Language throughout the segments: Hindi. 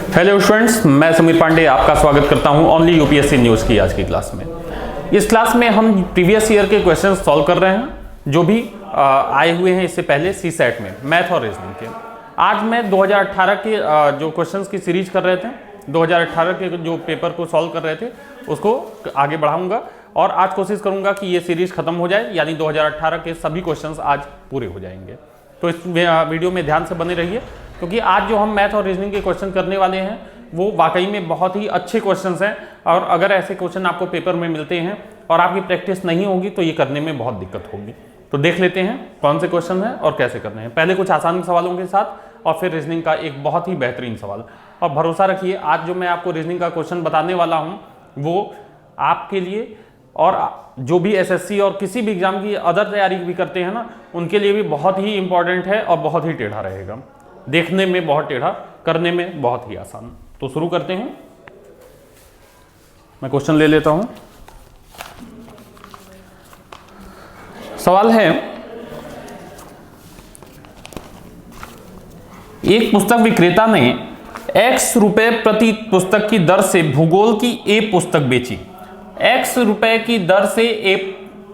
हेलो स्टूडेंट्स, मैं समीर पांडे आपका स्वागत करता हूं ओनली यूपीएससी न्यूज़ की आज की क्लास में। इस क्लास में हम प्रीवियस ईयर के क्वेश्चन सॉल्व कर रहे हैं जो भी आए हुए हैं इससे पहले सी सेट में मैथ और रीजनिंग के। आज मैं 2018 के जो क्वेश्चंस की सीरीज कर रहे थे, 2018 के जो पेपर को सॉल्व कर रहे थे उसको आगे बढ़ाऊंगा और आज कोशिश करूंगा कि ये सीरीज खत्म हो जाए, यानी 2018 के सभी क्वेश्चंस आज पूरे हो जाएंगे। तो इस वीडियो में ध्यान से बने रहिए, क्योंकि आज जो हम मैथ और रीजनिंग के क्वेश्चन करने वाले हैं वो वाकई में बहुत ही अच्छे क्वेश्चंस हैं। और अगर ऐसे क्वेश्चन आपको पेपर में मिलते हैं और आपकी प्रैक्टिस नहीं होगी तो ये करने में बहुत दिक्कत होगी। तो देख लेते हैं कौन से क्वेश्चन हैं और कैसे करने हैं। पहले कुछ आसान सवालों के साथ और फिर रीजनिंग का एक बहुत ही बेहतरीन सवाल। और भरोसा रखिए, आज जो मैं आपको रीजनिंग का क्वेश्चन बताने वाला हूँ वो आपके लिए और जो भी एसएससी और किसी भी एग्जाम की अदर तैयारी भी करते हैं ना, उनके लिए भी बहुत ही इंपॉर्टेंट है और बहुत ही टेढ़ा रहेगा। देखने में बहुत टेढ़ा, करने में बहुत ही आसान। तो शुरू करते हैं। मैं क्वेश्चन ले लेता हूं। सवाल है, एक पुस्तक विक्रेता ने X रुपए प्रति पुस्तक की दर से भूगोल की A पुस्तक बेची। X रुपए की दर से A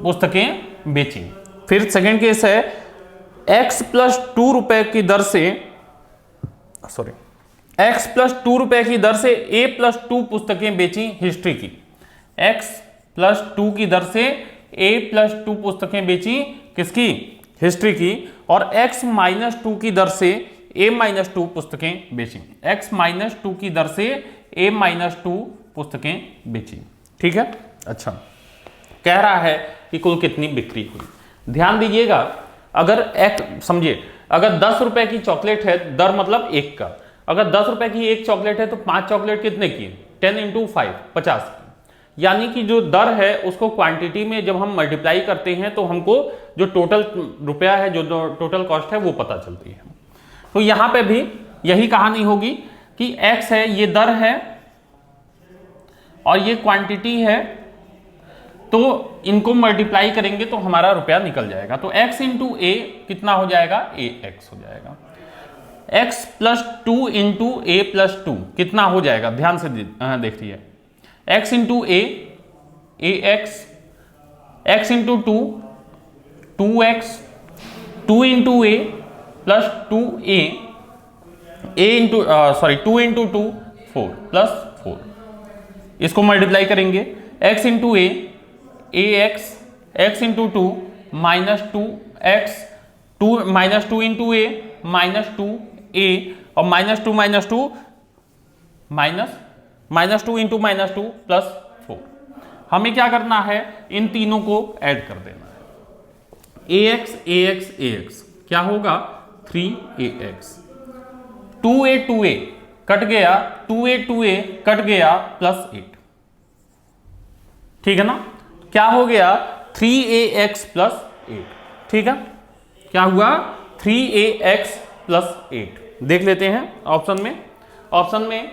पुस्तकें बेची। फिर सेकंड केस है, X प्लस 2 रुपए की दर से X प्लस 2 रुपए की दर से A प्लस 2 पुस्तकें बेची हिस्ट्री की। X प्लस 2 की दर से A प्लस 2 पुस्तकें बेची किसकी? हिस्ट्री की। और X माइनस 2 की दर से A माइनस 2 पुस्तकें बेची। X माइनस 2 की दर से A माइनस 2 पुस्तकें बेची। ठीक है। अच्छा, कह रहा है कि कुल कितनी बिक्री हुई। ध्यान दीजिएगा, अगर समझिए, अगर 10 रुपए की चॉकलेट है, दर मतलब एक का, अगर 10 रुपए की एक चॉकलेट है तो 5 चॉकलेट कितने की? 10 × 5 50 की। यानी कि जो दर है उसको क्वांटिटी में जब हम मल्टीप्लाई करते हैं तो हमको जो टोटल रुपया है, जो टोटल कॉस्ट है वो पता चलती है। तो यहां पे भी यही कहानी होगी कि x है, ये दर है और ये क्वांटिटी है, तो इनको मल्टीप्लाई करेंगे तो हमारा रुपया निकल जाएगा। तो x × a कितना हो जाएगा? ax हो जाएगा। x प्लस 2 × a प्लस 2 कितना हो जाएगा? ध्यान से देखिए, x × a ax, x × 2 2x, 2 × a plus 2a, 2 × 2 4 plus 4। इसको मल्टीप्लाई करेंगे, x × a ax, x × 2 minus 2x, 2 minus 2 × a minus 2a, और minus 2 minus 2 minus 2 × minus 2 plus 4। हमें क्या करना है? इन तीनों को ऐड कर देना है। ax ax ax क्या होगा? 3ax। 2a 2a कट गया, 2a 2a कट गया, प्लस 8। ठीक है ना? क्या हो गया? 3ax plus 8। ठीक है, क्या हुआ? 3ax plus 8। देख लेते हैं ऑप्शन में। ऑप्शन में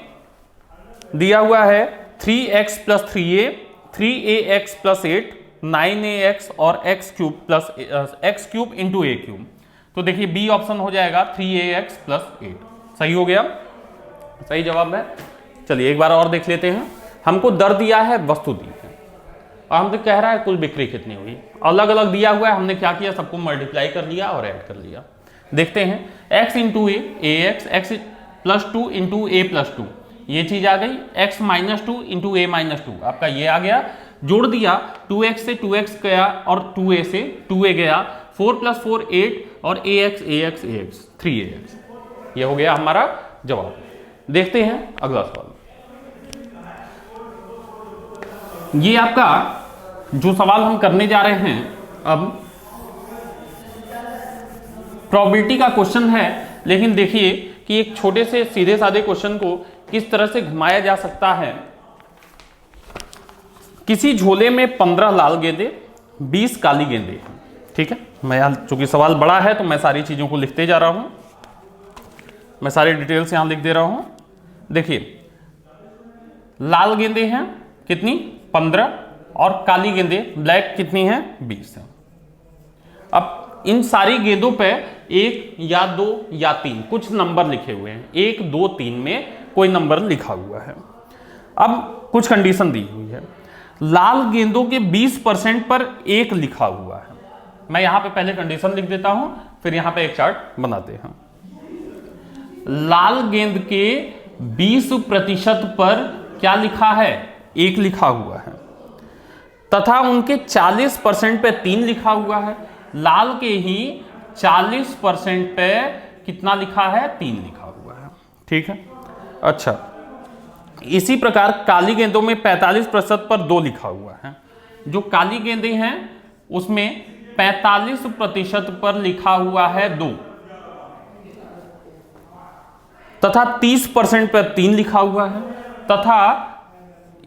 दिया हुआ है 3x plus 3a, 3ax plus 8, 9ax और x cube plus x cube into a cube. तो देखिए बी ऑप्शन हो जाएगा 3ax प्लस 8। सही हो गया, सही जवाब है। चलिए एक बार और देख लेते हैं। हमको दर दिया है, वस्तु दी है और हमसे कह रहा है कुल बिक्री कितनी हुई। अलग अलग दिया हुआ है, हमने क्या किया? सबको मल्टीप्लाई कर लिया और ऐड कर लिया। देखते हैं, x × a ax, x plus 2 × a plus 2, ये चीज आ गई। x माइनस 2 × a माइनस 2 आपका ये आ गया। जोड़ दिया, 2x से 2x गया और 2a से 2a गया, 4 + 4 8 और ax ax ax 3ax। ये हो गया हमारा जवाब। देखते हैं अगला सवाल। ये आपका जो सवाल हम करने जा रहे हैं अब प्रोबेबिलिटी का क्वेश्चन है, लेकिन देखिए कि एक छोटे से सीधे साधे क्वेश्चन को किस तरह से घुमाया जा सकता है। किसी झोले में 15 लाल गेंदे, 20 काली गेंदे। ठीक है, मैं यहां चूंकि सवाल बड़ा है तो मैं सारी चीजों को लिखते जा रहा हूं, मैं सारे डिटेल्स यहां लिख दे रहा हूं। देखिए, लाल गेंदे हैं कितनी? 15, और काली गेंदे ब्लैक कितनी है? 20 है। अब इन सारी गेंदों पे 1 या 2 या 3 कुछ नंबर लिखे हुए हैं, 1 2 3 में कोई नंबर लिखा हुआ है। अब कुछ कंडीशन दी हुई है, लाल गेंदों के 20% पर 1 लिखा हुआ है। मैं यहां पे पहले कंडीशन लिख देता हूं, फिर यहां पे एक चार्ट बनाते हैं। लाल गेंद के 20% पर क्या लिखा है, 1 लिखा हुआ है, तथा उनके 40% पे 3 लिखा हुआ है। लाल के ही 40% पे कितना लिखा है, 3 लिखा हुआ है। ठीक है, अच्छा इसी प्रकार काली गेंदों में 45% पर 2 लिखा हुआ है। जो काली गेंदें हैं उसमें 45% पर लिखा हुआ है 2, तथा 30% पर 3 लिखा हुआ है, तथा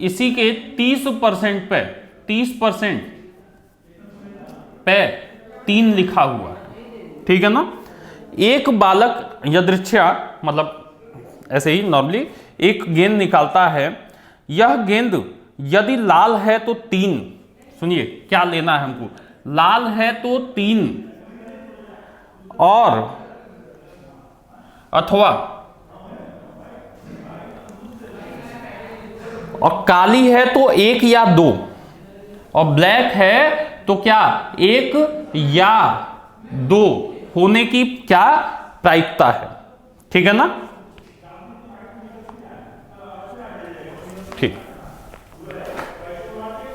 इसी के 30% पे 30% पे 3 लिखा हुआ है। ठीक है ना। एक बालक यदृच्छा मतलब ऐसे ही नॉर्मली एक गेंद निकालता है, यह गेंद यदि लाल है तो 3, सुनिए क्या लेना है हमको, लाल है तो 3 और अथवा और काली है तो 1 या 2 और ब्लैक है तो क्या 1 या 2 होने की क्या प्रायिकता है। ठीक है ना। ठीक,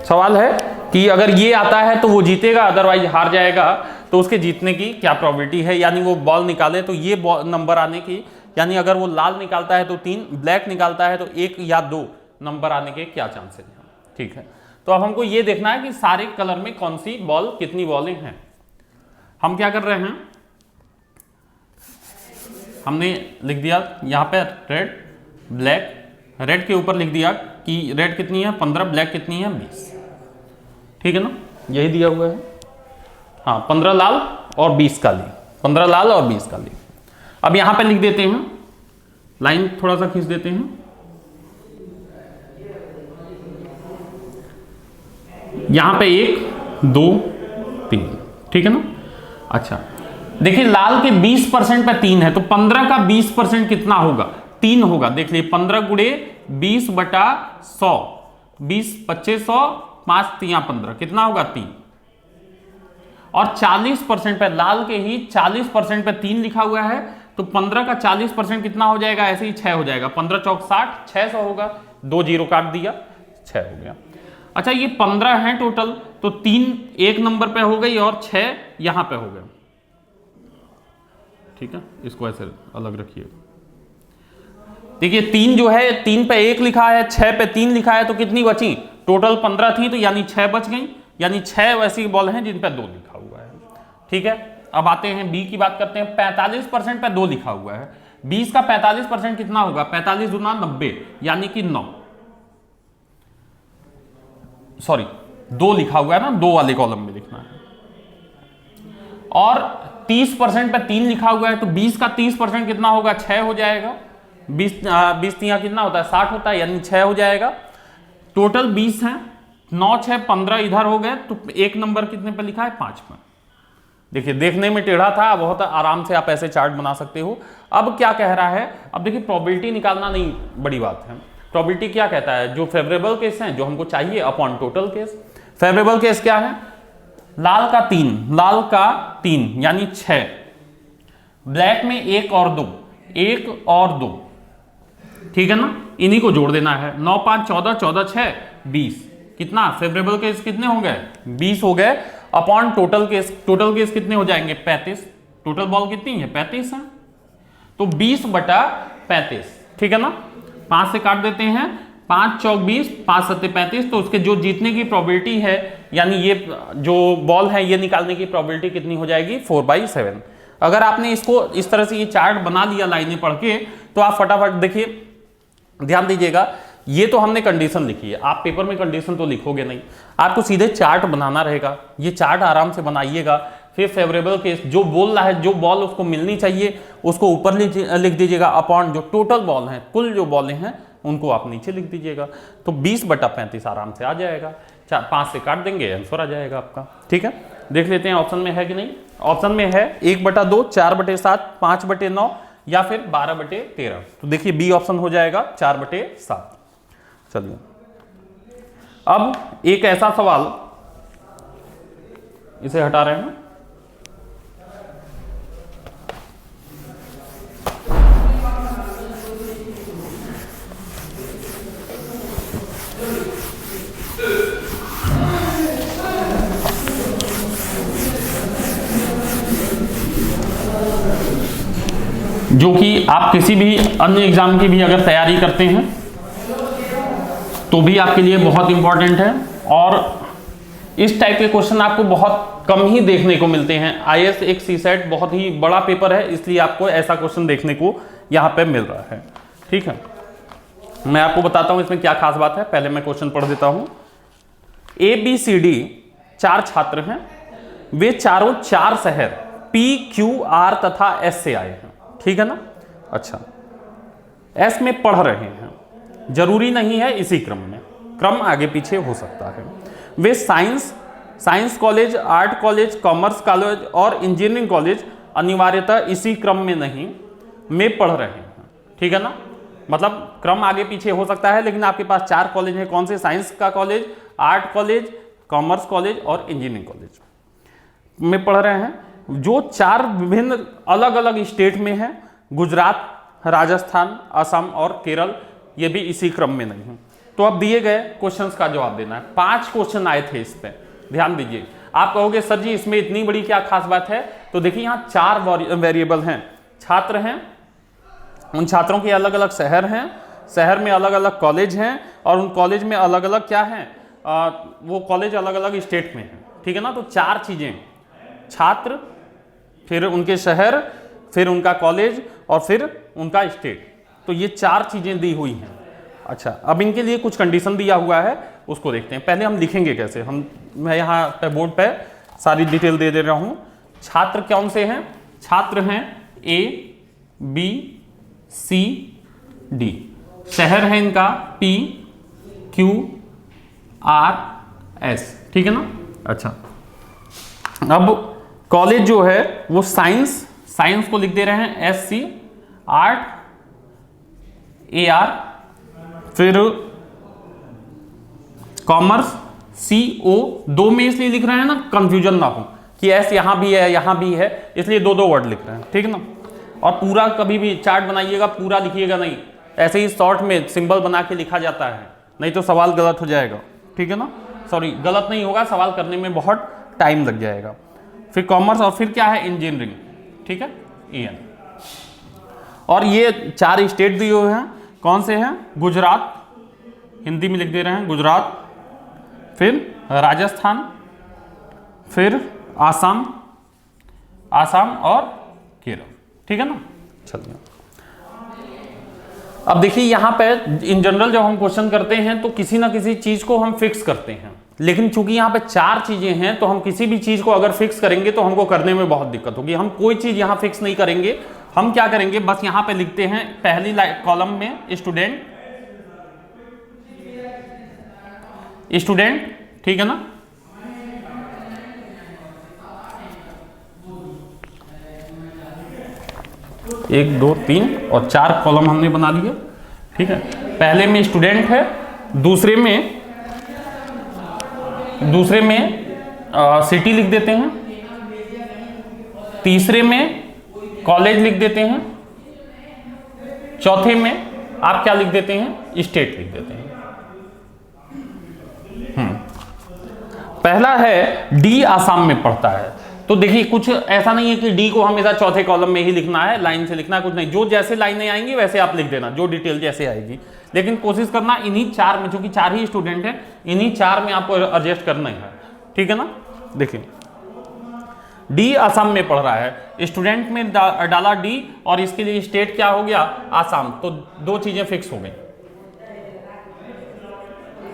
सवाल है कि अगर ये आता है तो वो जीतेगा, अदरवाइज हार जाएगा, तो उसके जीतने की क्या प्रोबेबिलिटी है, यानी वो बॉल निकाले तो ये नंबर आने की, यानी अगर वो लाल निकालता है तो 3, ब्लैक निकालता है तो 1 या 2 नंबर आने के क्या चांसेस हैं। ठीक है, तो अब हमको ये देखना है कि सारे कलर में कौन सी बॉल, कितनी बॉलें हैं। हम क्या कर रहे हैं, हमने लिख दिया यहां पे रेड ब्लैक, रेड के ऊपर लिख दिया कि रेड कितनी है 15, ब्लैक कितनी है 20। ठीक है ना, यही दिया हुआ है। हाँ 15 लाल और 20 काली, 15 लाल और 20 काली। अब यहां पे लिख देते हैं, लाइन थोड़ा सा खींच देते हैं, यहां पे 1 2 3। ठीक है ना। अच्छा देखिए लाल के 20% पे 3 है तो 15 का 20% कितना होगा, 3 होगा। देख लीजिए 15 गुणे 20 बटा 100, 20 25 100, 5 3 15 कितना होगा 3। और 40% पे लाल के ही 40% पे 3 लिखा हुआ है तो 15 का 40% कितना हो जाएगा, ऐसे ही 6 हो जाएगा। 15 चौक 60, 600 होगा, 2 जीरो काट दिया, 6 हो गया। अच्छा ये 15 है टोटल, तो 3 एक नंबर पे हो गई और 6 यहां पे हो गए। ठीक है, इसको ऐसे अलग रखिए। देखिए 3 जो है 3 पे 1 लिखा है, 6 पे 3 लिखा है, तो कितनी बची, टोटल 15 थी तो यानी 6 बच गई, यानी 6 वैसी बॉल हैं जिन पे 2 लिखा हुआ है। ठीक है, अब आते हैं बी की बात करते हैं। 45% पे 2 लिखा हुआ है, 20 का 45% कितना होगा, 45 गुना 90 यानी कि 9, सॉरी 2 लिखा हुआ है ना, 2 वाले कॉलम में लिखना है। और 30% पे 3 लिखा हुआ है तो 20 का 30% कितना होगा, 6 हो जाएगा। 20 तिया कितना होता है, 60 होता है, यानी 6 हो जाएगा। टोटल 20 है, 9 6 15 इधर हो गए, तो एक नंबर कितने पे लिखा है, 5 पर। देखिए देखने में टेढ़ा था, बहुत आराम से आप ऐसे चार्ट बना सकते हो। अब क्या कह रहा है, अब देखिए प्रोबेबिलिटी निकालना नहीं बड़ी बात है। प्रोबेबिलिटी क्या कहता है, जो फेवरेबल केस है जो हमको चाहिए upon total case. Favourable case क्या है, लाल का 3, लाल का 3 यानी 6, ब्लैक में 1 और 2, 1 और 2। ठीक है ना, इन्हीं को जोड़ देना है। 9 5 14, 14 6 20, कितना फेवरेबल केस कितने हो गए, 20 हो गए upon total case. Total case कितने हो जाएंगे, 35। टोटल बॉल कितनी है, 35 है, तो 20 बटा 35। ठीक है ना, 5 से काट देते हैं, 5 चौक 20, 5 सत्ते 35, तो उसके जो जीतने की प्रोबेबिलिटी है, यानी ये जो बॉल है ये निकालने की प्रोबेबिलिटी कितनी हो जाएगी, 4/7। अगर आपने इसको इस तरह से ये चार्ट बना लिया लाइनें पढ़ के, तो आप फटाफट देखिए, ध्यान दीजिएगा, ये तो हमने कंडीशन लिखी है, आप पेपर में कंडीशन तो लिखोगे नहीं, आपको सीधे चार्ट बनाना रहेगा। ये चार्ट आराम से बनाइएगा, फिर फेवरेबल केस जो बोल रहा है, जो बॉल उसको मिलनी चाहिए उसको ऊपर लिख दीजिएगा, अपॉन जो टोटल बॉल हैं, कुल जो बॉलें हैं उनको आप नीचे लिख दीजिएगा। तो 20 बटा 35 आराम से आ जाएगा, 5 से काट देंगे, आंसर आ जाएगा आपका। ठीक है, देख लेते हैं ऑप्शन में है कि नहीं। ऑप्शन में है 1/2, 4/7, 5/9 या फिर 12/13। तो देखिए बी ऑप्शन हो जाएगा 4/7। चलिए अब एक ऐसा सवाल, इसे हटा रहे हैं, जो कि आप किसी भी अन्य एग्जाम की भी अगर तैयारी करते हैं तो भी आपके लिए बहुत इंपॉर्टेंट है। और इस टाइप के क्वेश्चन आपको बहुत कम ही देखने को मिलते हैं। आईएएस एक सीसेट बहुत ही बड़ा पेपर है, इसलिए आपको ऐसा क्वेश्चन देखने को यहाँ पे मिल रहा है। ठीक है, मैं आपको बताता हूँ इसमें क्या खास बात है। पहले मैं क्वेश्चन पढ़ देता हूँ। ABCD 4 छात्र हैं, वे चारों 4 शहर PQR तथा S से आए हैं। ठीक है ना। अच्छा, S में पढ़ रहे हैं, जरूरी नहीं है इसी क्रम में, क्रम आगे पीछे हो सकता है। वे science college, art college, commerce college और इंजीनियरिंग कॉलेज अनिवार्यतः इसी क्रम में नहीं में पढ़ रहे हैं। ठीक है ना, मतलब क्रम आगे पीछे हो सकता है, लेकिन आपके पास 4 कॉलेज हैं। कौन से? साइंस का college, art college, commerce college और इंजीनियरिंग कॉलेज में पढ़ रहे हैं, जो 4 विभिन्न अलग अलग स्टेट में है। गुजरात, राजस्थान, असम और केरल, ये भी इसी क्रम में नहीं है। तो अब दिए गए क्वेश्चंस का जवाब देना है। 5 क्वेश्चन आए थे इस पे, ध्यान दीजिए। आप कहोगे सर जी इसमें इतनी बड़ी क्या खास बात है? तो देखिए यहाँ 4 वेरिएबल हैं, छात्र हैं, उन छात्रों के अलग अलग शहर हैं, शहर में अलग अलग कॉलेज हैं और उन कॉलेज में अलग अलग क्या हैं, वो कॉलेज अलग अलग स्टेट में हैं। ठीक है ना। तो 4 चीजें, छात्र, फिर उनके शहर, फिर उनका कॉलेज और फिर उनका स्टेट। तो ये 4 चीजें दी हुई हैं। अच्छा, अब इनके लिए कुछ कंडीशन दिया हुआ है, उसको देखते हैं। पहले हम लिखेंगे कैसे, मैं यहाँ पे बोर्ड पे सारी डिटेल दे रहा हूँ। छात्र कौन से हैं? छात्र हैं A, B, C, D। शहर है इनका P, Q, R, S। ठीक है ना। अच्छा, अब कॉलेज जो है वो साइंस को लिख दे रहे हैं SC, आर्ट AR, फिर कॉमर्स CO। 2 में इसलिए लिख रहे हैं ना, कंफ्यूजन ना हो कि S यहां भी है यहां भी है, इसलिए 2 वर्ड लिख रहे हैं। ठीक है ना। और पूरा कभी भी चार्ट बनाइएगा, पूरा लिखिएगा नहीं, ऐसे ही शॉर्ट में सिंबल बना के लिखा जाता है, नहीं तो सवाल गलत हो जाएगा। ठीक है ना, सॉरी गलत नहीं होगा, सवाल करने में बहुत टाइम लग जाएगा। फिर कॉमर्स और फिर क्या है, इंजीनियरिंग। ठीक है, EN। और ये 4 स्टेट दिए हुए हैं, कौन से हैं? गुजरात, हिंदी में लिख दे रहे हैं गुजरात, फिर राजस्थान, फिर आसाम और केरल। ठीक है ना। चलिए अब देखिए यहाँ पे इन जनरल जब हम क्वेश्चन करते हैं तो किसी ना किसी चीज को हम फिक्स करते हैं, लेकिन चूंकि यहाँ पे 4 चीजें हैं तो हम किसी भी चीज को अगर फिक्स करेंगे तो हमको करने में बहुत दिक्कत होगी। हम कोई चीज यहाँ फिक्स नहीं करेंगे, हम क्या करेंगे, बस यहाँ पे लिखते हैं पहली कॉलम में स्टूडेंट। ठीक है ना। 1 2 3 और 4 कॉलम हमने बना लिए। ठीक है, पहले में स्टूडेंट है, दूसरे में सिटी लिख देते हैं, तीसरे में कॉलेज लिख देते हैं, चौथे में आप क्या लिख देते हैं, स्टेट लिख देते हैं। पहला है डी आसाम में पढ़ता है। तो देखिए कुछ ऐसा नहीं है कि डी को हमेशा चौथे कॉलम में ही लिखना है, लाइन से लिखना है, कुछ नहीं, जो जैसे लाइनें आएंगी वैसे आप लिख देना, जो डिटेल जैसे आएगी, लेकिन कोशिश करना इन्हीं 4 में, क्योंकि 4 ही स्टूडेंट हैं, इन्हीं 4 में आपको एडजस्ट करना है। ठीक है ना। देखिए डी आसाम में पढ़ रहा है, स्टूडेंट में डाला डी और इसके लिए स्टेट क्या हो गया, आसाम। तो 2 चीजें फिक्स हो गई,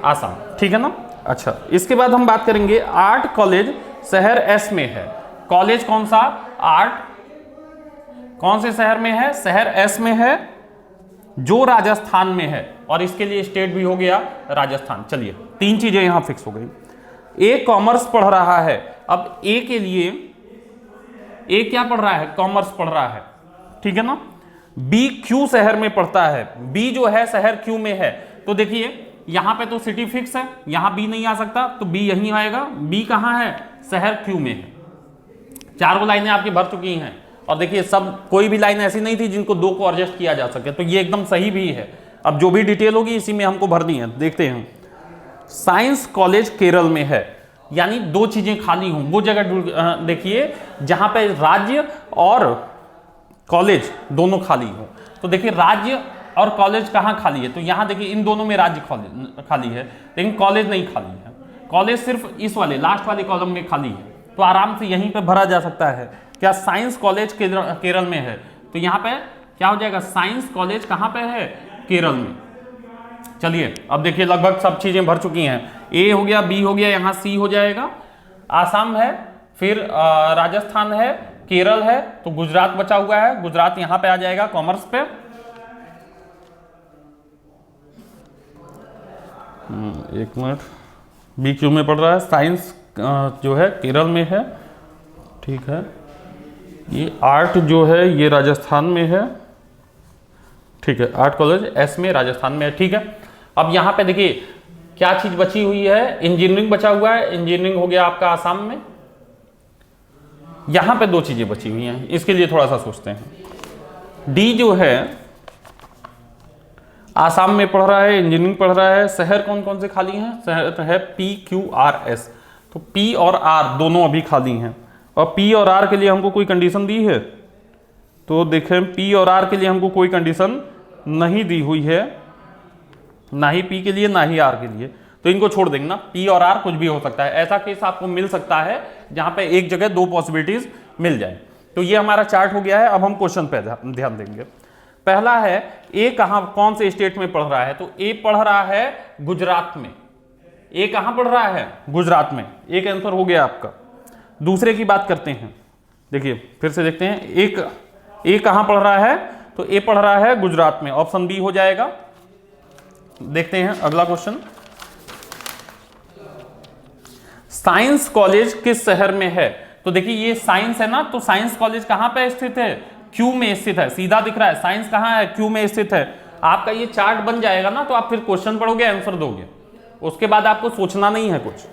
आसाम। ठीक है ना। अच्छा, इसके बाद हम बात करेंगे आर्ट कॉलेज शहर एस में है। कॉलेज कौन सा, आर्ट, कौन से शहर में है, शहर एस में है, जो राजस्थान में है, और इसके लिए स्टेट भी हो गया राजस्थान। चलिए 3 चीजें यहां फिक्स हो गई। ए कॉमर्स पढ़ रहा है। अब ए के लिए ए क्या पढ़ रहा है, कॉमर्स पढ़ रहा है, ठीक है ना। बी क्यू शहर में पढ़ता है, बी जो है शहर क्यू में है, तो देखिए यहां पे तो सिटी फिक्स है, यहां बी नहीं आ सकता, तो बी यहीं आएगा। बी कहां है, शहर क्यू में है। चारों लाइनें आपकी भर चुकी हैं, और देखिए सब कोई भी लाइन ऐसी नहीं थी जिनको दो को एडजस्ट किया जा सके, तो ये एकदम सही भी है। अब जो भी डिटेल होगी इसी में हमको भरनी है। देखते हैं, साइंस कॉलेज केरल में है, यानी दो चीजें खाली हों, वो जगह देखिए जहां पे राज्य और कॉलेज दोनों खाली हो। तो देखिए राज्य और कॉलेज कहाँ खाली है, तो यहां देखिए इन दोनों में राज्य खाली है, लेकिन कॉलेज नहीं खाली है। कॉलेज सिर्फ इस वाले लास्ट वाले कॉलम में खाली है, तो आराम से यहीं पे भरा जा सकता है। क्या साइंस कॉलेज केरल में है, तो यहाँ पे क्या हो जाएगा, साइंस कॉलेज कहाँ पे है, केरल में। चलिए अब देखिए लगभग सब चीजें भर चुकी हैं, ए हो गया, बी हो गया, यहाँ सी हो जाएगा, आसाम है, फिर राजस्थान है, केरल है, तो गुजरात बचा हुआ है, गुजरात यहां पे आ जाएगा कॉमर्स पे। एक मिनट, बी क्यू में पढ़ रहा है, साइंस जो है केरल में है, ठीक है। ये आर्ट जो है ये राजस्थान में है, ठीक है, आर्ट कॉलेज एस में राजस्थान में है, ठीक है। अब यहां पे देखिए क्या चीज बची हुई है, इंजीनियरिंग बचा हुआ है, इंजीनियरिंग हो गया आपका आसाम में। यहां पे दो चीजें बची हुई हैं, इसके लिए थोड़ा सा सोचते हैं। डी जो है आसाम में पढ़ रहा है, इंजीनियरिंग पढ़ रहा है, शहर कौन कौन से खाली हैं, शहर है पी क्यू आर एस, तो पी और आर दोनों अभी खाली हैं। और पी और आर के लिए हमको कोई कंडीशन दी है, तो देखें पी और आर के लिए हमको कोई कंडीशन नहीं दी हुई है, ना ही पी के लिए ना ही आर के लिए, तो इनको छोड़ देंगे ना। पी और आर कुछ भी हो सकता है, ऐसा केस आपको मिल सकता है जहां पे एक जगह दो पॉसिबिलिटीज मिल जाए। तो ये हमारा चार्ट हो गया है। अब हम क्वेश्चन पे ध्यान देंगे। पहला है ए कहां कौन से स्टेट में पढ़ रहा है, तो ए पढ़ रहा है गुजरात में। ए कहां पढ़ रहा है, गुजरात में, एक आंसर हो गया आपका। दूसरे की बात करते हैं, देखिए फिर से देखते हैं, एक ए कहां पढ़ रहा है, तो ए पढ़ रहा है गुजरात में, ऑप्शन बी हो जाएगा। देखते हैं अगला क्वेश्चन, साइंस कॉलेज किस शहर में है, तो देखिए ये साइंस है ना, तो साइंस कॉलेज कहां पे स्थित है, क्यू में स्थित है, सीधा दिख रहा है, साइंस कहां है, क्यू में स्थित है। आपका ये चार्ट बन जाएगा ना, तो आप फिर क्वेश्चन पढ़ोगे, आंसर दोगे, उसके बाद आपको सोचना नहीं है कुछ।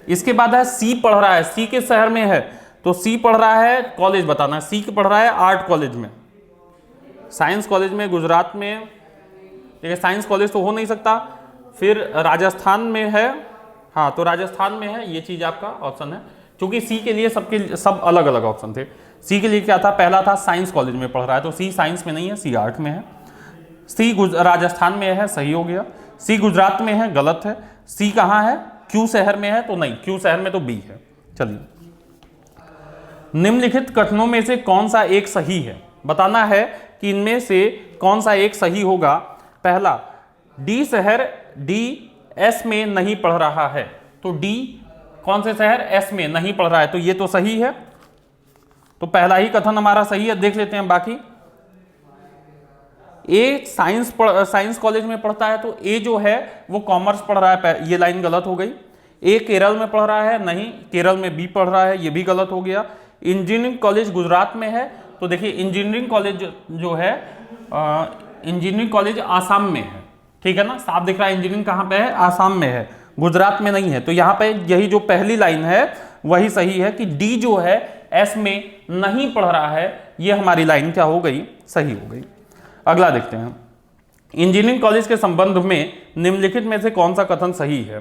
इसके बाद है सी पढ़ रहा है, सी किस शहर में है, तो सी पढ़ रहा है, कॉलेज बताना है, सी पढ़ रहा है आर्ट कॉलेज में, साइंस कॉलेज में गुजरात में, देखिए साइंस कॉलेज तो हो नहीं सकता, फिर राजस्थान में है, हाँ तो राजस्थान में है, ये चीज आपका ऑप्शन है, क्योंकि सी के लिए सब अलग अलग ऑप्शन थे। सी के लिए क्या था, पहला था साइंस कॉलेज में पढ़ रहा है, तो सी साइंस में नहीं है, सी आर्ट में है। सी राजस्थान में है, सही हो गया। सी गुजरात में है, गलत है। सी कहाँ है, क्यू शहर में है, तो नहीं, क्यू शहर में तो बी है। चलिए, निम्नलिखित कथनों में से कौन सा एक सही है, बताना है कि इनमें से कौन सा एक सही होगा। पहला, डी शहर डी एस में नहीं पढ़ रहा है, तो डी कौन से शहर एस में नहीं पढ़ रहा है, तो ये तो सही है, तो पहला ही कथन हमारा सही है। देख लेते हैं बाकी। ए साइंस कॉलेज में पढ़ता है, तो ए जो है वो कॉमर्स पढ़ रहा है, ये लाइन गलत हो गई। ए केरल में पढ़ रहा है, नहीं, केरल में बी पढ़ रहा है, ये भी गलत हो गया। इंजीनियरिंग कॉलेज गुजरात में है, तो देखिए इंजीनियरिंग कॉलेज जो है इंजीनियरिंग कॉलेज आसाम में है, ठीक है ना, साफ दिख रहा है इंजीनियरिंग कहाँ पे है, आसाम में है, गुजरात में नहीं है। तो यहाँ पे यही जो पहली लाइन है वही सही है कि डी जो है एस में नहीं पढ़ रहा है, ये हमारी लाइन क्या हो गई, सही हो गई। अगला देखते हैं, इंजीनियरिंग कॉलेज के संबंध में निम्नलिखित में से कौन सा कथन सही है,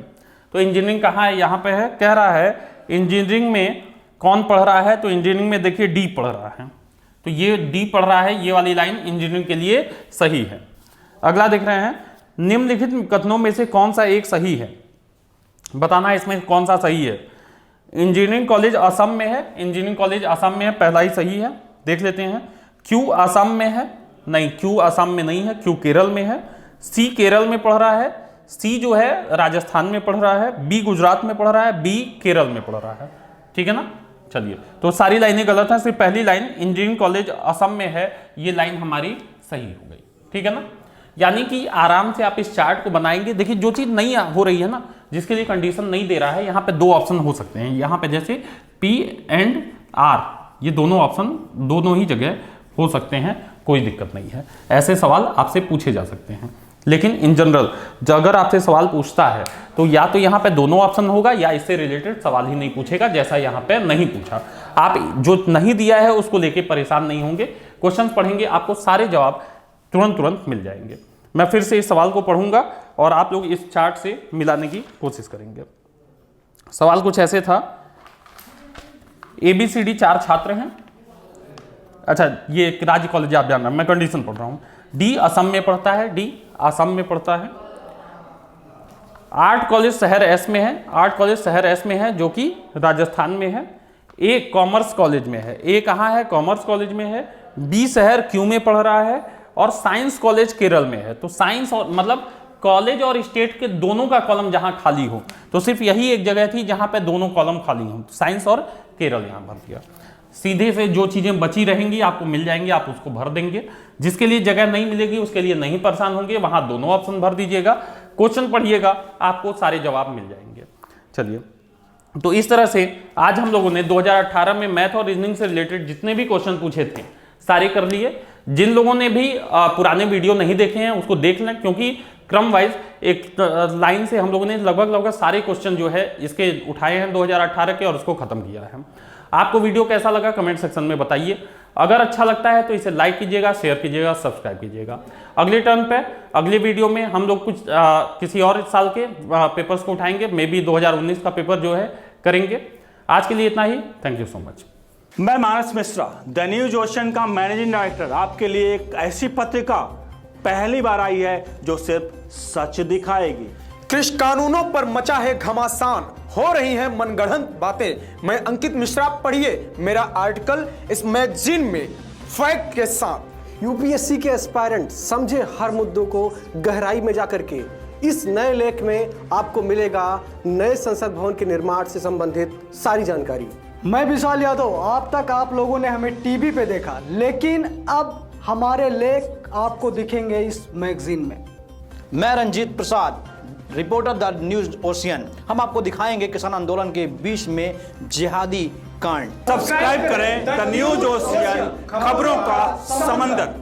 तो इंजीनियरिंग कहाँ है, यहाँ पे है, कह रहा है इंजीनियरिंग में कौन पढ़ रहा है, तो इंजीनियरिंग में देखिए डी पढ़ रहा है, तो ये डी पढ़ रहा है, ये वाली लाइन इंजीनियरिंग के लिए सही है। अगला देख रहे हैं, निम्नलिखित कथनों में से कौन सा एक सही है, बताना है इसमें कौन सा सही है। इंजीनियरिंग कॉलेज असम में है, इंजीनियरिंग कॉलेज असम में है, पहला ही सही है। देख लेते हैं, क्यू असम में है, नहीं, क्यू असम में नहीं है, क्यू केरल में है। सी केरल में पढ़ रहा है, सी जो है राजस्थान में पढ़ रहा है। बी गुजरात में पढ़ रहा है, बी केरल में पढ़ रहा है, ठीक है ना। चलिए, तो सारी लाइनें गलत हैं, सिर्फ पहली लाइन इंजीनियरिंग कॉलेज असम में है, ये लाइन हमारी सही हो गई, ठीक है ना। यानी कि आराम से आप इस चार्ट को बनाएंगे। देखिए, जो चीज नहीं हो रही है ना, जिसके लिए कंडीशन नहीं दे रहा है, यहाँ पे दो ऑप्शन हो सकते हैं, यहाँ पे जैसे पी एंड आर ये दोनों ऑप्शन दोनों ही जगह हो सकते हैं, कोई दिक्कत नहीं है। ऐसे सवाल आपसे पूछे जा सकते हैं। लेकिन इन जनरल अगर आपसे सवाल पूछता है तो या तो यहाँ पे दोनों ऑप्शन होगा या इससे रिलेटेड सवाल ही नहीं पूछेगा, जैसा यहाँ पे नहीं पूछा। आप जो नहीं दिया है उसको लेके परेशान नहीं होंगे, क्वेश्चन पढ़ेंगे आपको सारे जवाब तुरंत मिल जाएंगे। मैं फिर से इस सवाल को पढ़ूंगा और आप लोग इस चार्ट से मिलाने की कोशिश करेंगे। सवाल कुछ ऐसे था, ABCD 4 छात्र हैं। अच्छा, ये राज्य कॉलेज आप जानना, मैं कंडीशन पढ़ रहा हूं। डी असम में पढ़ता है, डी असम में पढ़ता है। आर्ट कॉलेज शहर एस में है, आर्ट कॉलेज शहर एस में है जो कि राजस्थान में है। ए कॉमर्स कॉलेज में है, ए कहाँ है, कॉमर्स कॉलेज में है। बी शहर क्यू में पढ़ रहा है और साइंस कॉलेज केरल में है। तो साइंस और मतलब कॉलेज और स्टेट के दोनों का कॉलम जहां खाली हो, तो सिर्फ यही एक जगह थी जहां पे दोनों कॉलम खाली हो, साइंस और केरल यहां भर दिया। सीधे से जो चीजें बची रहेंगी आपको मिल जाएंगी, आप उसको भर देंगे। जिसके लिए जगह नहीं मिलेगी उसके लिए नहीं परेशान होंगे, वहां दोनों ऑप्शन भर दीजिएगा, क्वेश्चन पढ़िएगा, आपको सारे जवाब मिल जाएंगे। चलिए, तो इस तरह से आज हम लोगों ने 2018 में मैथ और रीजनिंग से रिलेटेड जितने भी क्वेश्चन पूछे थे सारे कर लिए। जिन लोगों ने भी पुराने वीडियो नहीं देखे हैं उसको देख लें, क्योंकि क्रम वाइज एक लाइन से हम लोगों ने लगभग सारे क्वेश्चन जो है इसके उठाए हैं 2018 के और उसको खत्म किया है। आपको वीडियो कैसा लगा कमेंट सेक्शन में बताइए। अगर अच्छा लगता है तो इसे लाइक कीजिएगा, शेयर कीजिएगा, सब्सक्राइब कीजिएगा। अगले टर्न पे अगले वीडियो में हम लोग कुछ किसी और साल के पेपर्स को उठाएंगे, मे बी 2019 का पेपर जो है करेंगे। आज के लिए इतना ही, थैंक यू सो मच। मैं मानस मिश्रा, द न्यूज ओशन का मैनेजिंग डायरेक्टर, आपके लिए एक ऐसी पत्रिका पहली बार आई है जो सिर्फ सच दिखाएगी। कृषि कानूनों पर मचा है घमासान, हो रही हैं मनगढ़ंत बातें। मैं अंकित मिश्रा, पढ़िए मेरा आर्टिकल इस मैगजीन में फैक्ट के साथ। यूपीएससी के एस्पायरेंट समझे हर मुद्दों को गहराई में जाकर के। इस नए लेख में आपको मिलेगा नए संसद भवन के निर्माण से संबंधित सारी जानकारी। मैं विशाल यादव, अब तक आप लोगों ने हमें टीवी पे देखा, लेकिन अब हमारे लेख आपको दिखेंगे इस मैगजीन में। मैं Ranjit Prasad, reporter the news ocean. हम आपको दिखाएंगे किसान आंदोलन के बीच में जिहादी कांड। सब्सक्राइब करें द न्यूज ओशियन, खबरों का समंदर।